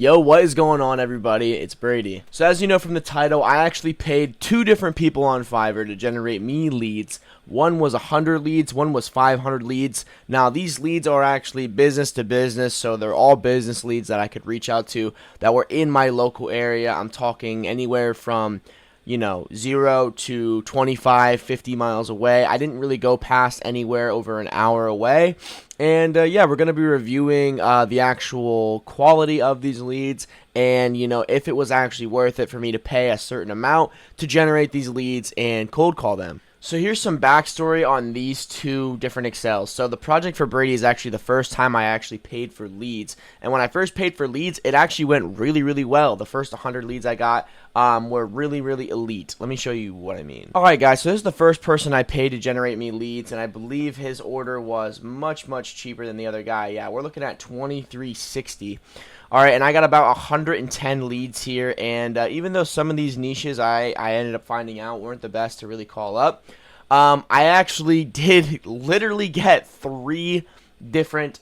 Yo, what is going on, everybody? It's Brady. So as you know from the title, I actually paid two different people on Fiverr to generate me leads. One was 100 leads, one was 500 leads. Now, these leads are actually business to business, so they're all business leads that I could reach out to that were in my local area. I'm talking anywhere from 0 to 25, 50 miles away. I didn't really go past anywhere over an hour away. And yeah, we're going to be reviewing the actual quality of these leads and, if it was actually worth it for me to pay a certain amount to generate these leads and cold call them. So here's some backstory on these two different Excels. So the project for Brady is actually the first time I actually paid for leads. And when I first paid for leads, it actually went really, really well. The first 100 leads I got were really, really elite. Let me show you what I mean. Alright guys, so this is the first person I paid to generate me leads, and I believe his order was much, much cheaper than the other guy. Yeah, we're looking at $23.60. Alright, and I got about 110 leads here, and even though some of these niches I ended up finding out weren't the best to really call up, I actually did literally get 3 different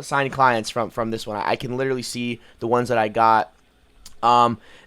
signed clients from this one. I can literally see the ones that I got.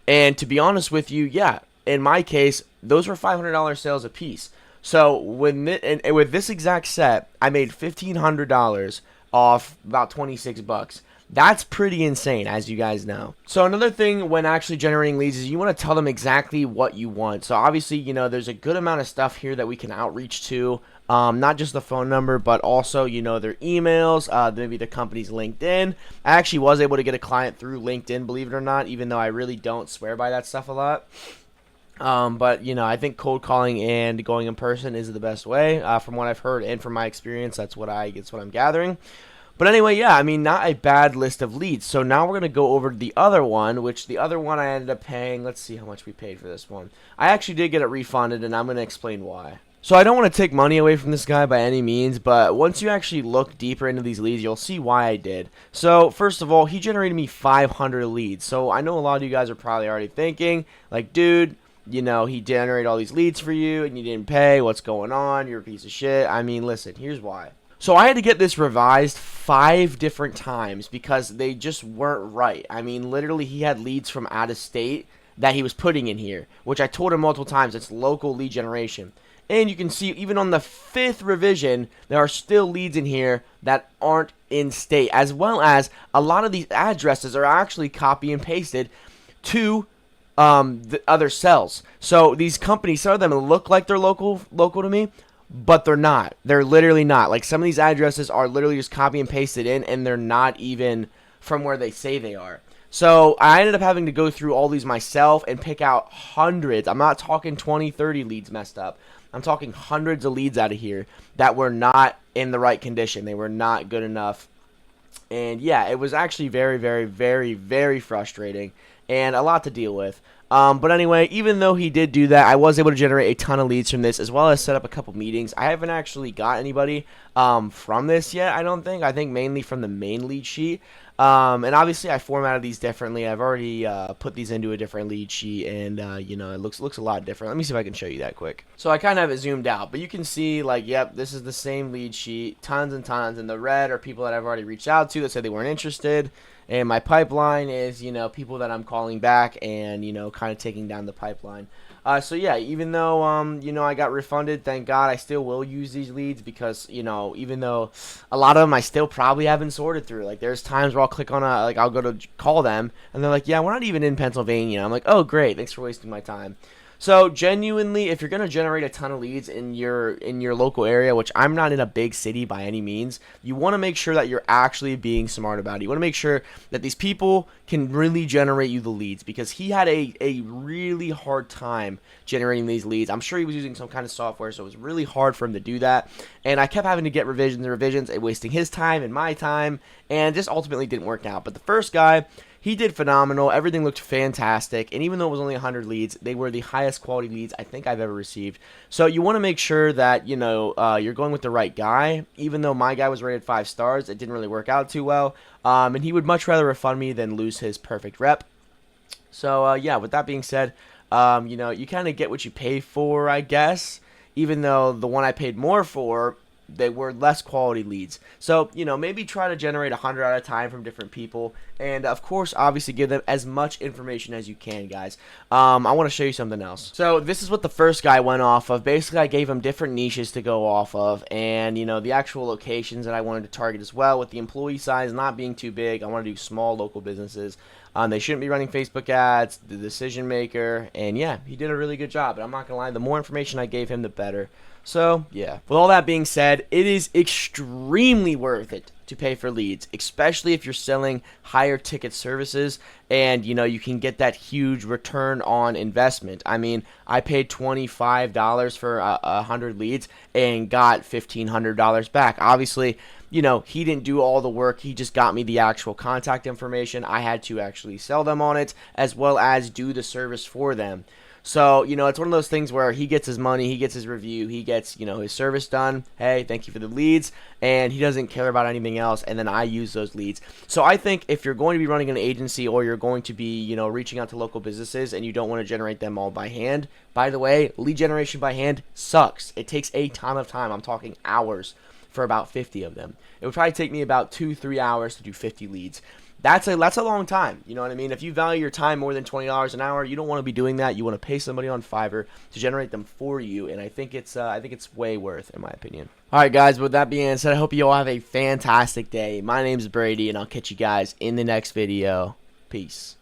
And to be honest with you, yeah, in my case, those were $500 sales a piece. So with this exact set, I made $1,500 off about 26 bucks. That's pretty insane, as you guys know. So another thing when actually generating leads is you want to tell them exactly what you want. So obviously, there's a good amount of stuff here that we can outreach to. Not just the phone number, but also, their emails, maybe the company's LinkedIn. I actually was able to get a client through LinkedIn, believe it or not, even though I really don't swear by that stuff a lot. But, I think cold calling and going in person is the best way. From what I've heard and from my experience, that's what I'm gathering. But anyway, yeah, I mean, not a bad list of leads. So now we're going to go over to the other one, which the other one I ended up paying. Let's see how much we paid for this one. I actually did get it refunded, and I'm going to explain why. So I don't want to take money away from this guy by any means, but once you actually look deeper into these leads, you'll see why I did. So first of all, he generated me 500 leads. So I know a lot of you guys are probably already thinking, like, dude, he generated all these leads for you, and you didn't pay. What's going on? You're a piece of shit. I mean, listen, here's why. So I had to get this revised 5 different times because they just weren't right. I mean, literally, he had leads from out of state that he was putting in here, which I told him multiple times, it's local lead generation. And you can see, even on the 5th revision, there are still leads in here that aren't in state, as well as a lot of these addresses are actually copy and pasted to the other cells. So these companies, some of them look like they're local to me, but they're not. They're literally not. Like, some of these addresses are literally just copy and pasted in, and they're not even from where they say they are. So I ended up having to go through all these myself and pick out hundreds. I'm not talking 20, 30 leads messed up. I'm talking hundreds of leads out of here that were not in the right condition. They were not good enough. And yeah, it was actually very, very, very, very frustrating and a lot to deal with. But anyway, even though he did do that, I was able to generate a ton of leads from this, as well as set up a couple meetings. I haven't actually got anybody from this yet, I don't think. I think mainly from the main lead sheet. And obviously I formatted these differently. I've already put these into a different lead sheet, and it looks a lot different. Let me see if I can show you that quick. So I kind of have it zoomed out, but you can see, like, yep, this is the same lead sheet, tons and tons. And the red are people that I've already reached out to that said they weren't interested. And my pipeline is, people that I'm calling back and, kind of taking down the pipeline. So yeah, even though, I got refunded, thank God, I still will use these leads because, even though a lot of them I still probably haven't sorted through. Like, there's times where I'll click on I'll go to call them, and they're like, yeah, we're not even in Pennsylvania. I'm like, oh, great, thanks for wasting my time. So genuinely, if you're going to generate a ton of leads in your local area, which I'm not in a big city by any means, you want to make sure that you're actually being smart about it. You want to make sure that these people can really generate you the leads, because he had a really hard time generating these leads. I'm sure he was using some kind of software, so it was really hard for him to do that. And I kept having to get revisions and revisions, and wasting his time and my time, and just ultimately didn't work out. But the first guy, he did phenomenal. Everything looked fantastic. And even though it was only 100 leads, they were the highest quality leads I think I've ever received. So you want to make sure that, you're going with the right guy. Even though my guy was rated 5 stars, it didn't really work out too well. And he would much rather refund me than lose his perfect rep. So, yeah, with that being said, you kind of get what you pay for, I guess. Even though the one I paid more for they were less quality leads. So, maybe try to generate 100 at a time from different people. And, of course, obviously give them as much information as you can, guys. I want to show you something else. So, this is what the first guy went off of. Basically, I gave him different niches to go off of. And, the actual locations that I wanted to target as well, with the employee size not being too big. I want to do small local businesses. They shouldn't be running Facebook ads, the decision maker, and yeah, he did a really good job. And I'm not going to lie, the more information I gave him, the better. So, yeah. With all that being said, it is extremely worth it to pay for leads, especially if you're selling higher ticket services and, you can get that huge return on investment. I mean, I paid $25 for 100 leads and got $1,500 back. Obviously, he didn't do all the work. He just got me the actual contact information. I had to actually sell them on it as well as do the service for them. So, it's one of those things where he gets his money, he gets his review, he gets, his service done. Hey, thank you for the leads. And he doesn't care about anything else. And then I use those leads. So I think if you're going to be running an agency or you're going to be, reaching out to local businesses and you don't want to generate them all by hand, by the way, lead generation by hand sucks. It takes a ton of time. I'm talking hours for about 50 of them. It would probably take me about 2-3 hours to do 50 leads. That's a long time. You know what I mean? If you value your time more than $20 an hour, you don't want to be doing that. You want to pay somebody on Fiverr to generate them for you, and I think it's way worth, in my opinion. All right, guys. With that being said, I hope you all have a fantastic day. My name's Brady, and I'll catch you guys in the next video. Peace.